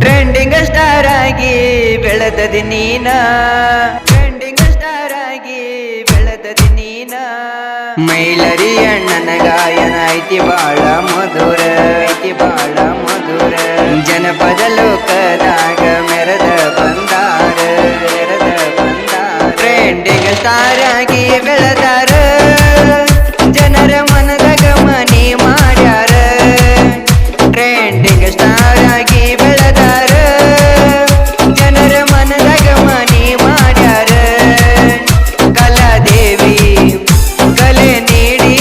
Trending star ಆಗಿ ಬೆಳೆದದಿ ನೀನ, trending star ಆಗಿ ಬೆಳೆದದಿ ನೀನ. ಮೈಲರಿ ಅಣ್ಣನ ಗಾಯನ ಐತಿ ಬಾಳ ಮಧುರ, ಐತಿ ಬಾಳ ಮಧುರ. ಜನಪದ ಲೋಕದಾಗ ಮೆರೆದ ಬಂದಾರ, ಮೆರೆದ ಬಂದಾರ. ಟ್ರೆಂಡಿಂಗ್ ಸ್ಟಾರ್ ಆಗಿ ಬೆಳೆದಾರ, ಜನರ ಮನದಾಗ ಮನಿ ಮಾಡ್ಯಾರ. ಟ್ರೆಂಡಿಂಗ್ ಸ್ಟಾರ್ ಆಗಿ ಬೆಳೆದಾರ, ಜನರ ಮನದಾಗ ಮನಿ ಮಾಡ್ಯಾರ. ಕಲಾದೇವಿ ಕಲೆ ನೀಡಿ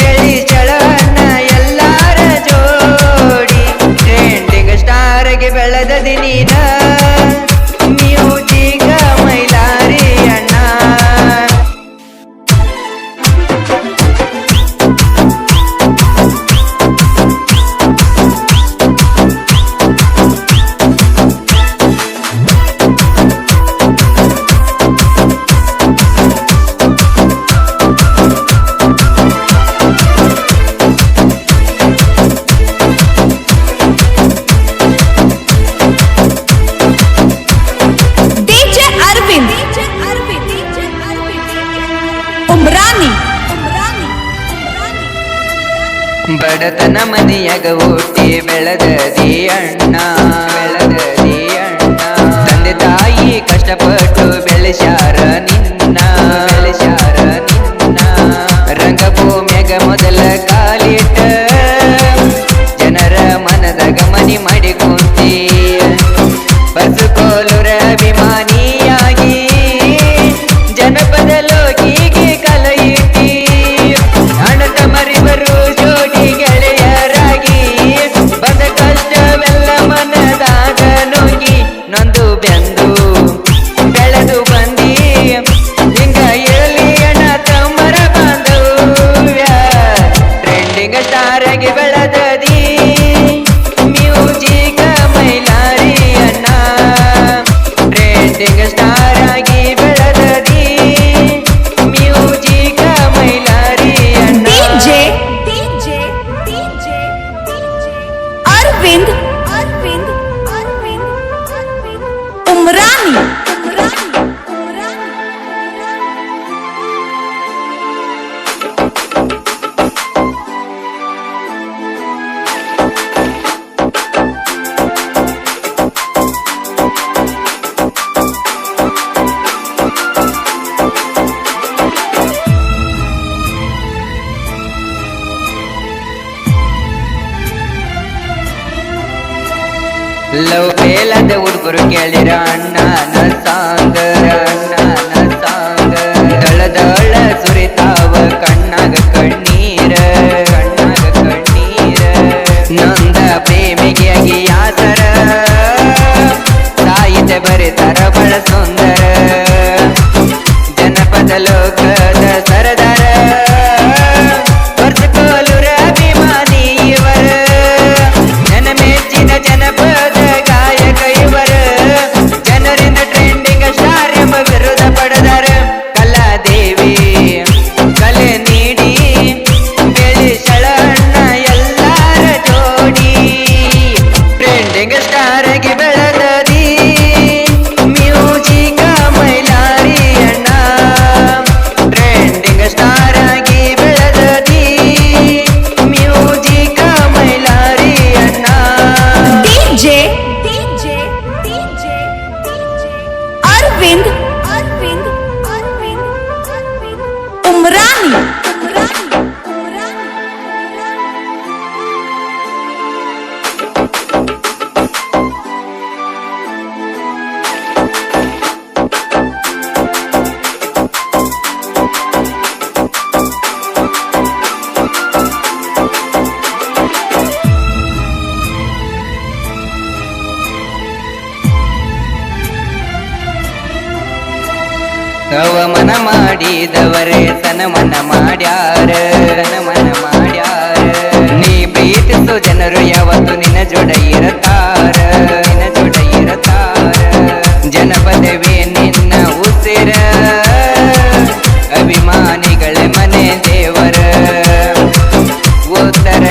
ಬೆಳಿಸಳನ್ನ ಎಲ್ಲಾರ ಜೋಡಿ. ಟ್ರೆಂಡಿಂಗ್ ಸ್ಟಾರ್ ಆಗಿ ಬೆಳೆದದಿ ನೀನ, ಮ್ಯೂಸಿಕ್ ಮೈಲಾರಿ ಅಣ್ಣ. ಬಡತನ ಮನೆಯಾಗ ಹುಟ್ಟಿ ಬೆಳೆದದಿ ಅಣ್ಣ, ಬೆಳೆದದಿ ಅಣ್ಣ. ತಂದೆ ತಾಯಿ ಕಷ್ಟಪಟ್ಟು ಬೆಳೆಸ್ಯಾರ ನಿನ್ನ, ಬೆಳೆಸ್ಯಾರ ನಿನ್ನ. ರಂಗಭೂಮಿಯಾಗ ಮೊದಲ ಕಾಲಿಟ್ಟ ಜನರ ಮನದಾಗ ಮನಿ ಮಾಡಿ ಕುಂತಿ. ಬಸಕೋಲುರ ಅಭಿಮಾನಿಯಾಗಿ ಜನಪದ ಲೋಕಿಗೆ ಕಲ ಇಟ್ಟಿ. ಅಣ್ಣ ತಮ್ಮರಿವರು ಜೋಡಿ ಗೆಳೆಯರಾಗಿ ಬಂದ ಕಷ್ಟವೆಲ್ಲ ಮನದಾಗ ನುಗ್ಗಿ ನೊಂದು ಬೆಂದು ಬೆಳೆದು ಬಂದಿ. ಹಿಂಗ ಇರಲಿ ಅಣ್ಣ ತಮ್ಮರ ಬಾಂಧವ್ಯ. ಟ್ರೆಂಡಿಂಗ್ ಸ್ಟಾರ್ ಆಗಿ ಬೆಳೆದದಿ ಮ್ಯೂಸಿಕ್ ಮೈಲಾರಿ ಅಣ್ಣ. ಟ್ರೆಂಡಿಂಗ್ ಸ್ಟಾರ್ ಆಗಿ ಬೆಳೆದದಿ ಮ್ಯೂಸಿಕ್ ಮೈಲಾರಿ ಅಣ್ಣ. ಅರವಿಂದ್ ಉಮ್ರಾನಿ. ಲವ್ ಬೇಲದ ಹುಡುಗರು ಕೇಳಿರ ಅಣ್ಣನ ಸಾಂಗ್, ಅಣ್ಣನ ಸಾಂಗ್. ದಳದಳ ಸುರಿತಾವ ಕಣ್ಣಾಗ ಕಣ್ಣೀರ, ಕಣ್ಣಾಗ ಕಣ್ಣೀರ. ನೊಂದ ಪ್ರೇಮಿಗೆ ಆಗಿ ಯಾಸರ ಸಾಹಿತ್ಯ ಬರೀತಾರ ಬಳ ಸುಂದರ. ಜನಪದ ಲೋಕದ ಸರದಾರ ವರ್ಷಕೋಲುರ ಅಭಿಮಾನಿ ಇವರ. ಜನ ಮೆಚ್ಚಿದ ಜನಪದ ಗಾಯಕ ಇವರ. ಜನರಿಂದ ಟ್ರೆಂಡಿಂಗ್ ಸ್ಟಾರ್ ಎಂಬ ವಿರೋಧ ಪಡೆದಾರ. ಕಲಾದೇವಿ ಕಲೆ ನೀಡಿ ಬೆಳೆಸಳಣ್ಣ ಎಲ್ಲಾರ ಜೋಡಿ. ಟ್ರೆಂಡಿಂಗ್ ಸ್ಟಾರ್ ಆಗಿ ಬೆಳೆದದಿ ಮ್ಯೂಸಿಕ್ ಮೈಲಾರಿ ಅಣ್ಣ. ಟ್ರೆಂಡಿಂಗ್ ಸ್ಟಾರ್ ಆಗಿ ಬೆಳೆದದಿ ಮ್ಯೂಸಿಕ್ ಮೈಲಾರಿ ಅಣ್ಣ. ಅರವಿಂದ್ ಉಮ್ರಾನಿ. ಅವಮನ ಮಾಡಿದವರೇ ಸನಮನ ಮಾಡ್ಯಾರ, ಸನಮನ ಮಾಡ್ಯಾರ. ನೀ ಪ್ರೀತಿಸೋ ಜನರು ಯಾವತ್ತು ನಿನ್ನ ಜೋಡ ಇರತಾರ, ನಿನ್ನ ಜೋಡ ಇರತಾರ. ಜನಪದವೇ ನಿನ್ನ ಉಸಿರ, ಅಭಿಮಾನಿಗಳ ಮನೆ ದೇವರ. ಉತ್ತರ